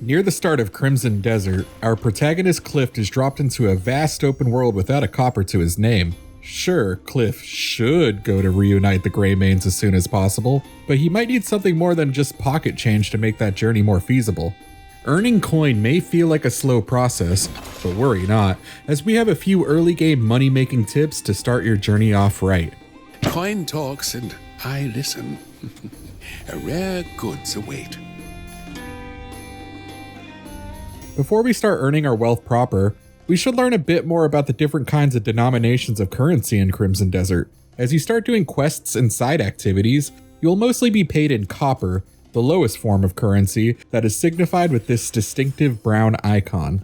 Near the start of Crimson Desert, our protagonist Cliff is dropped into a vast open world without a copper to his name. Sure, Cliff should go to reunite the Greymanes as soon as possible, but he might need something more than just pocket change to make that journey more feasible. Earning coin may feel like a slow process, but worry not, as we have a few early game money-making tips to start your journey off right. Coin talks and I listen. A rare goods await. Before we start earning our wealth proper, we should learn a bit more about the different kinds of denominations of currency in Crimson Desert. As you start doing quests and side activities, you'll mostly be paid in copper, the lowest form of currency that is signified with this distinctive brown icon.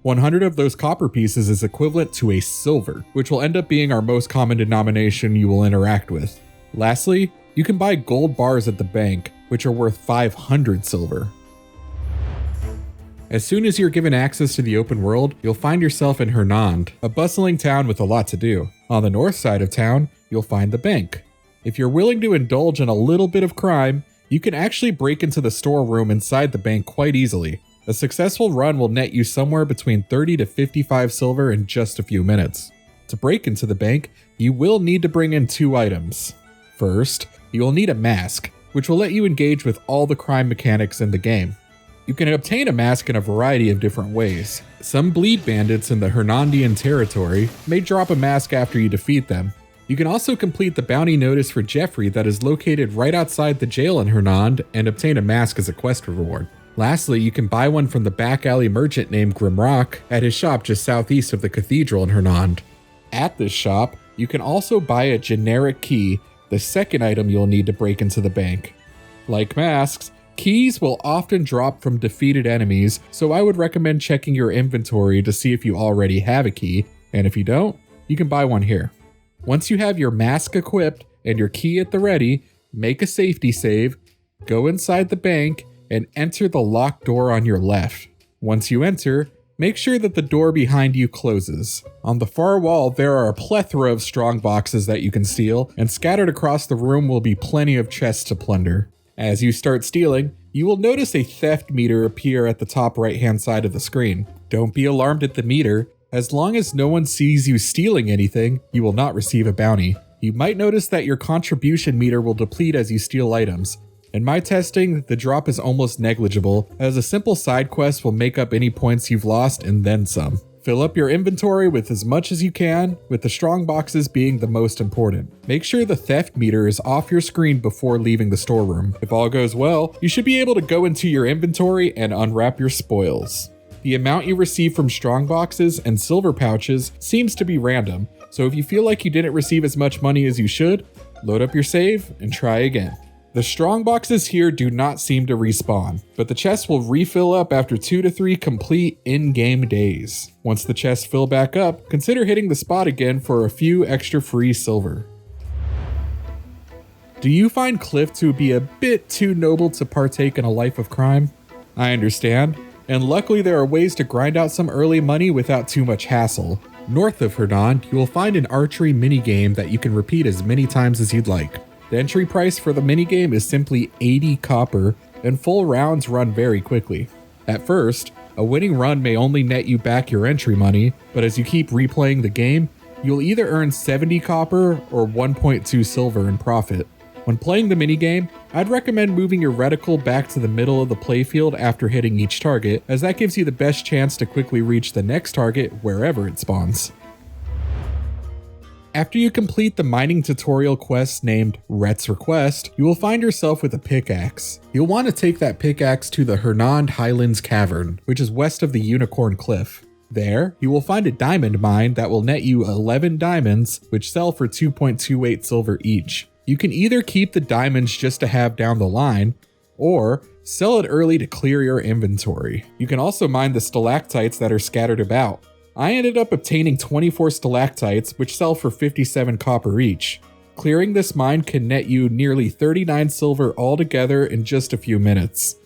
100 of those copper pieces is equivalent to a silver, which will end up being our most common denomination you will interact with. Lastly, you can buy gold bars at the bank, which are worth 500 silver. As soon as you're given access to the open world, you'll find yourself in Hernand, a bustling town with a lot to do. On the north side of town, you'll find the bank. If you're willing to indulge in a little bit of crime, you can actually break into the storeroom inside the bank quite easily. A successful run will net you somewhere between 30 to 55 silver in just a few minutes. To break into the bank, you will need to bring in 2 items. First, you will need a mask, which will let you engage with all the crime mechanics in the game. You can obtain a mask in a variety of different ways. Some bleed bandits in the Hernandian territory may drop a mask after you defeat them. You can also complete the bounty notice for Jeffrey that is located right outside the jail in Hernand and obtain a mask as a quest reward. Lastly, you can buy one from the back alley merchant named Grimrock at his shop just southeast of the cathedral in Hernand. At this shop, you can also buy a generic key, the second item you'll need to break into the bank. Like masks, keys will often drop from defeated enemies, so I would recommend checking your inventory to see if you already have a key, and if you don't, you can buy one here. Once you have your mask equipped and your key at the ready, make a safety save, go inside the bank, and enter the locked door on your left. Once you enter, make sure that the door behind you closes. On the far wall, there are a plethora of strong boxes that you can steal, and scattered across the room will be plenty of chests to plunder. As you start stealing, you will notice a theft meter appear at the top right-hand side of the screen. Don't be alarmed at the meter. As long as no one sees you stealing anything, you will not receive a bounty. You might notice that your contribution meter will deplete as you steal items. In my testing, the drop is almost negligible, as a simple side quest will make up any points you've lost and then some. Fill up your inventory with as much as you can, with the strong boxes being the most important. Make sure the theft meter is off your screen before leaving the storeroom. If all goes well, you should be able to go into your inventory and unwrap your spoils. The amount you receive from strong boxes and silver pouches seems to be random, so if you feel like you didn't receive as much money as you should, load up your save and try again. The strong boxes here do not seem to respawn, but the chests will refill up after 2 to 3 complete in-game days. Once the chests fill back up, consider hitting the spot again for a few extra free silver. Do you find Cliff to be a bit too noble to partake in a life of crime? I understand, and luckily there are ways to grind out some early money without too much hassle. North of Hernand, you will find an archery minigame that you can repeat as many times as you'd like. The entry price for the minigame is simply 80 copper, and full rounds run very quickly. At first, a winning run may only net you back your entry money, but as you keep replaying the game, you'll either earn 70 copper or 1.2 silver in profit. When playing the minigame, I'd recommend moving your reticle back to the middle of the playfield after hitting each target, as that gives you the best chance to quickly reach the next target wherever it spawns. After you complete the mining tutorial quest named Rhett's Request, you will find yourself with a pickaxe. You'll want to take that pickaxe to the Hernand Highlands Cavern, which is west of the Unicorn Cliff. There, you will find a diamond mine that will net you 11 diamonds, which sell for 2.28 silver each. You can either keep the diamonds just to have down the line, or sell it early to clear your inventory. You can also mine the stalactites that are scattered about. I ended up obtaining 24 stalactites, which sell for 57 copper each. Clearing this mine can net you nearly 39 silver altogether in just a few minutes.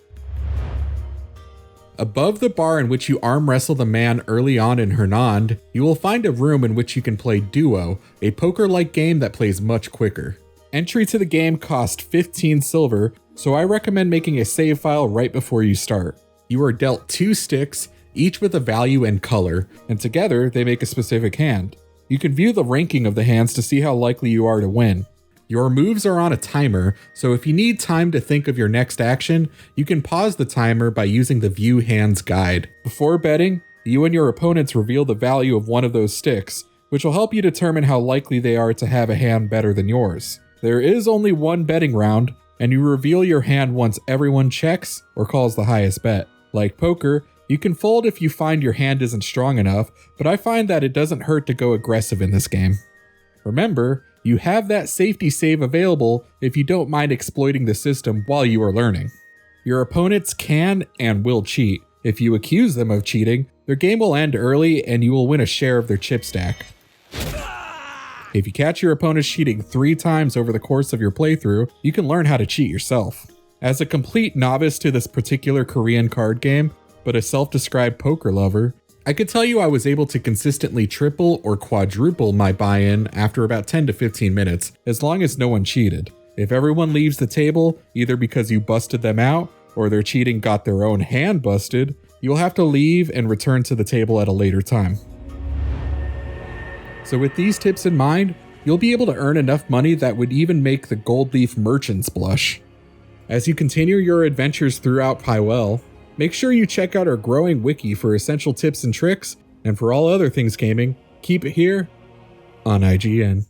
Above the bar in which you arm wrestle the man early on in Hernand, you will find a room in which you can play Duo, a poker-like game that plays much quicker. Entry to the game costs 15 silver, so I recommend making a save file right before you start. You are dealt 2 sticks, each with a value and color, and together they make a specific hand. You can view the ranking of the hands to see how likely you are to win. Your moves are on a timer, so if you need time to think of your next action, you can pause the timer by using the View Hands guide. Before betting, you and your opponents reveal the value of one of those sticks, which will help you determine how likely they are to have a hand better than yours. There is only one betting round, and you reveal your hand once everyone checks or calls the highest bet. Like poker, you can fold if you find your hand isn't strong enough, but I find that it doesn't hurt to go aggressive in this game. Remember, you have that safety save available if you don't mind exploiting the system while you are learning. Your opponents can and will cheat. If you accuse them of cheating, their game will end early and you will win a share of their chip stack. If you catch your opponents cheating 3 times over the course of your playthrough, you can learn how to cheat yourself. As a complete novice to this particular Korean card game, but a self-described poker lover, I could tell you I was able to consistently triple or quadruple my buy-in after about 10 to 15 minutes, as long as no one cheated. If everyone leaves the table, either because you busted them out, or their cheating got their own hand busted, you'll have to leave and return to the table at a later time. So with these tips in mind, you'll be able to earn enough money that would even make the gold leaf merchants blush. As you continue your adventures throughout Pywel, make sure you check out our growing wiki for essential tips and tricks, and for all other things gaming, keep it here on IGN.